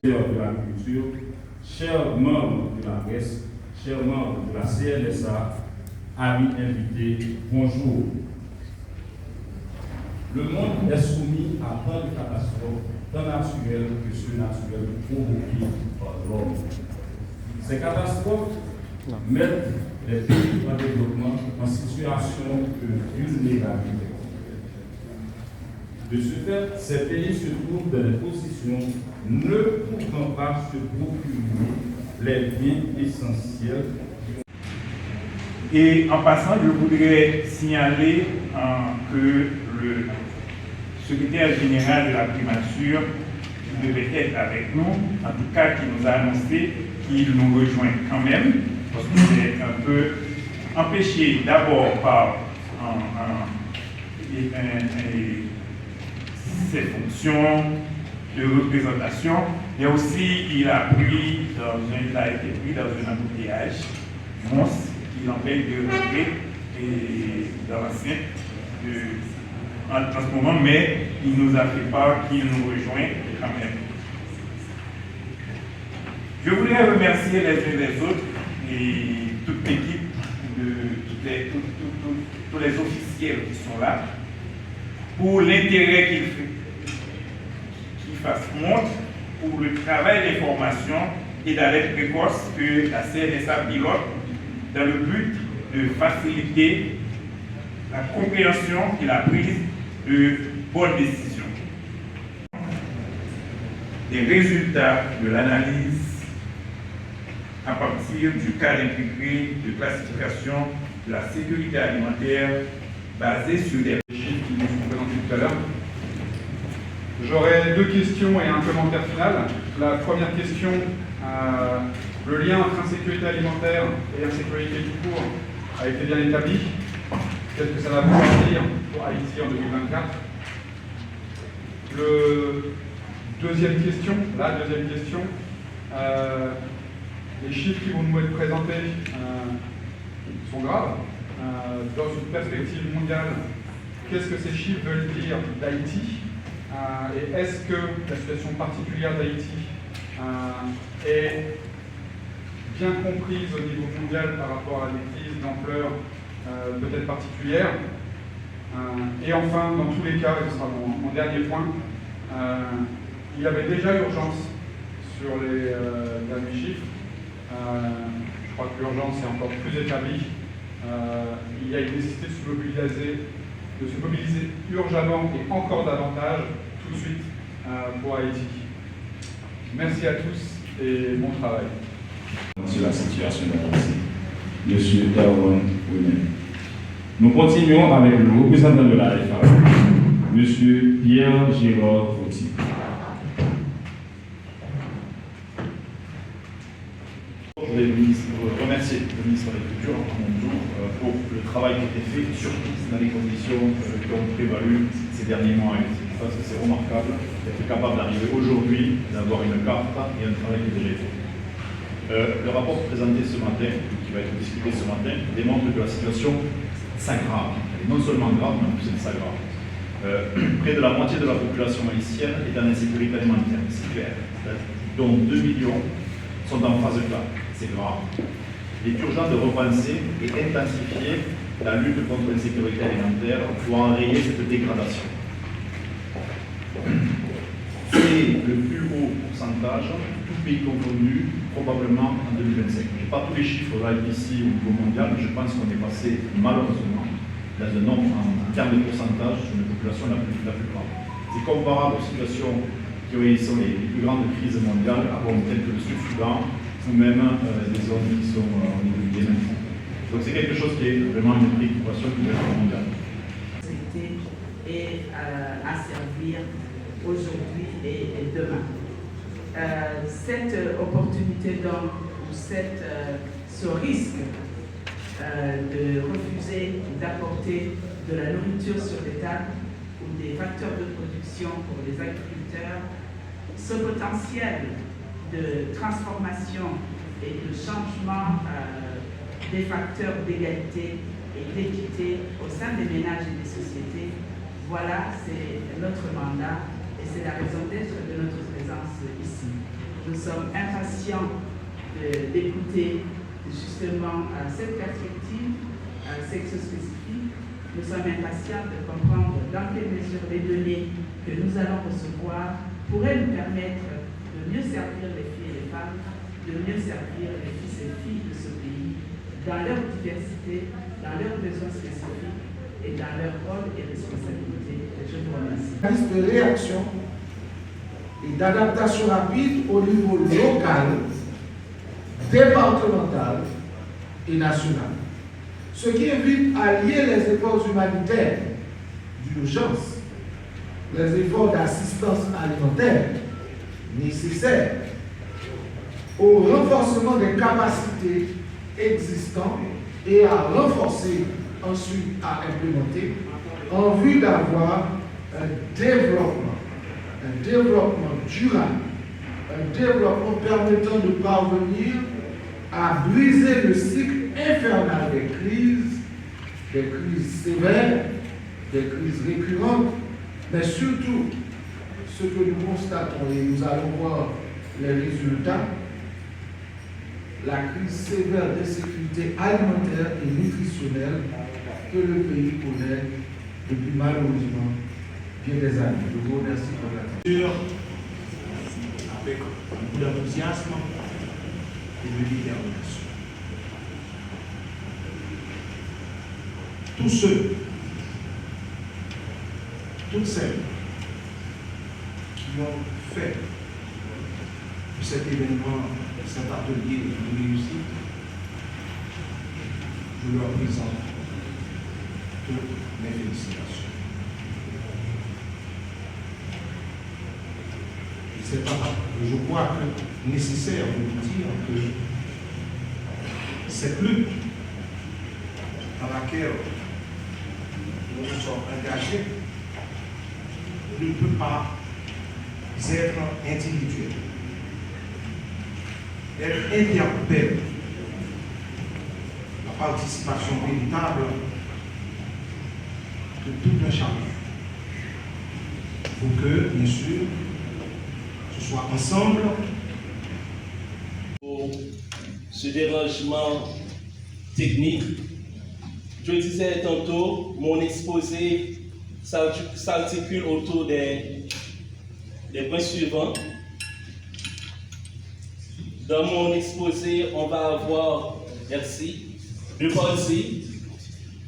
de la culture, chers membres de la presse, chers membres de la CNSA, amis invités, bonjour. Le monde est soumis à tant de catastrophes, tant naturelles que surnaturelles, provoquées par l'homme. Ces catastrophes mettent les pays en développement en situation de vulnérabilité. De ce fait, ces pays se trouvent dans des positions ne pouvant pas se procurer les biens essentiels. Et en passant, je voudrais signaler que le secrétaire général de la primature qui devait être avec nous, en tout cas qui nous a annoncé qu'il nous rejoint quand même, parce que c'est un peu empêché d'abord par ses fonctions de représentation, mais aussi il a été pris dans un embouteillage monstre qui l'empêche de rentrer dans l'enceinte en ce moment, mais il nous a fait part qu'il nous rejoint quand même. Je voudrais remercier les uns les autres et toute l'équipe, tous les officiels qui sont là, pour l'intérêt qu'ils fassent montre pour le travail d'information et d'alerte précoce que la CNSA pilote dans le but de faciliter la compréhension et la prise de bonnes décisions. Les résultats de l'analyse à partir du cadre intégré de classification de la sécurité alimentaire basé sur des chiffres qui nous sont présentés tout à l'heure. J'aurai deux questions et un commentaire final. La première question, le lien entre insécurité alimentaire et insécurité tout court a été bien établi. Qu'est-ce que ça va pouvoir dire pour Haïti en 2024? La deuxième question, les chiffres qui vont nous être présentés sont graves. Dans une perspective mondiale, qu'est-ce que ces chiffres veulent dire d'Haïti? Et est-ce que la situation particulière d'Haïti est bien comprise au niveau mondial par rapport à des crises d'ampleur peut-être particulière? Et enfin, dans tous les cas, et ce sera mon dernier point, il y avait déjà urgence sur les derniers chiffres. Je crois que l'urgence est encore plus établie. Il y a une nécessité de se mobiliser urgemment et encore davantage tout de suite pour Haïti. Merci à tous et bon travail. Sur la situation d'Haïti, M. Darwin Ouimet. Nous continuons avec le représentant de la FAO, M. Pierre-Gérard Fauti. Je voulais remercier le ministre de l'Agriculture pour le travail qui a été fait, surtout dans les conditions qui ont prévalu ces derniers mois. Parce que c'est remarquable d'être capable d'arriver aujourd'hui, d'avoir une carte et un travail qui est déjà fait. Le rapport présenté ce matin, qui va être discuté ce matin, démontre que la situation s'aggrave. Elle est non seulement grave, mais en plus elle s'aggrave. Près de la moitié de la population haïtienne est en insécurité alimentaire, c'est clair, dont 2 millions sont en phase 4. C'est grave. Il est urgent de repenser et intensifier la lutte contre l'insécurité alimentaire pour enrayer cette dégradation. C'est le plus haut pourcentage, tout pays confondu, probablement en 2025. Je n'ai pas tous les chiffres là ici au niveau mondial, mais je pense qu'on est passé malheureusement dans un nombre en termes de pourcentage sur une population la plus grande. C'est comparable aux situations qui sont les plus grandes crises mondiales, telles que le Sud-Soudan, ou même des zones qui sont au niveau du Yémen. Donc c'est quelque chose qui est vraiment une préoccupation qui doit être mondiale. Et à servir aujourd'hui et demain. Cette opportunité donc, ou ce risque de refuser d'apporter de la nourriture sur les tables ou des facteurs de production pour les agriculteurs, ce potentiel de transformation et de changement des facteurs d'égalité et d'équité au sein des ménages et des sociétés, voilà, c'est notre mandat et c'est la raison d'être de notre présence ici. sommes impatients d'écouter justement cette perspective sexo-spécifique. Nous sommes impatients de comprendre dans quelle mesure les données que nous allons recevoir pourraient nous permettre de mieux servir les filles et les femmes, de mieux servir les fils et filles de ce pays dans leur diversité, dans leurs besoins spécifiques et dans leur rôle et responsabilités. Je vous remercie. Liste de réaction et d'adaptation rapide au niveau local, départemental et national. Ce qui invite à lier les efforts humanitaires d'urgence, les efforts d'assistance alimentaire nécessaires au renforcement des capacités existantes et à renforcer ensuite à implémenter en vue d'avoir un développement durable, un développement permettant de parvenir à briser le cycle infernal des crises sévères, des crises récurrentes, mais surtout ce que nous constatons et nous allons voir les résultats, la crise sévère d'insécurité alimentaire et nutritionnelle que le pays connaît depuis malheureusement bien des années. Je vous remercie pour l'attention. Avec beaucoup d'enthousiasme et de détermination. Tous ceux, toutes celles qui ont fait de cet événement, cet atelier une réussite, je leur présente toutes mes félicitations. Je crois que nécessaire de vous dire que cette lutte dans laquelle nous nous sommes engagés ne peut pas être individuelle. Elle interpelle la participation véritable de tout un chacun. Il faut que, bien sûr, ce soit ensemble. Pour ce dérangement technique, je disais tantôt, mon exposé s'articule autour des points suivants. Dans mon exposé, on va avoir, deux parties.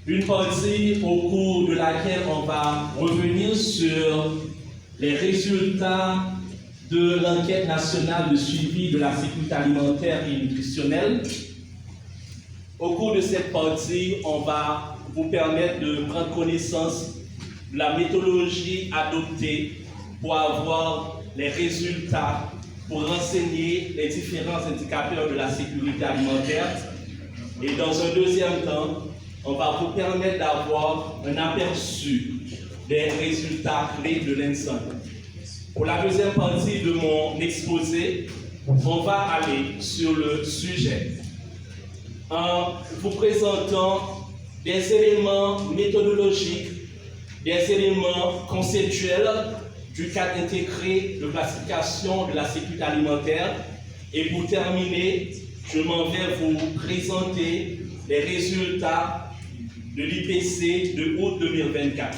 Une partie au cours de laquelle on va revenir sur les résultats de l'enquête nationale de suivi de la sécurité alimentaire et nutritionnelle. Au cours de cette partie, on va vous permettre de prendre connaissance de la méthodologie adoptée pour avoir les résultats, pour renseigner les différents indicateurs de la sécurité alimentaire. Et dans un deuxième temps, on va vous permettre d'avoir un aperçu des résultats clés de l'ensemble. Pour la deuxième partie de mon exposé, on va aller sur le sujet en vous présentant des éléments méthodologiques, des éléments conceptuels du cadre intégré de classification de la sécurité alimentaire. Et pour terminer, je m'en vais vous présenter les résultats de l'IPC de août 2024.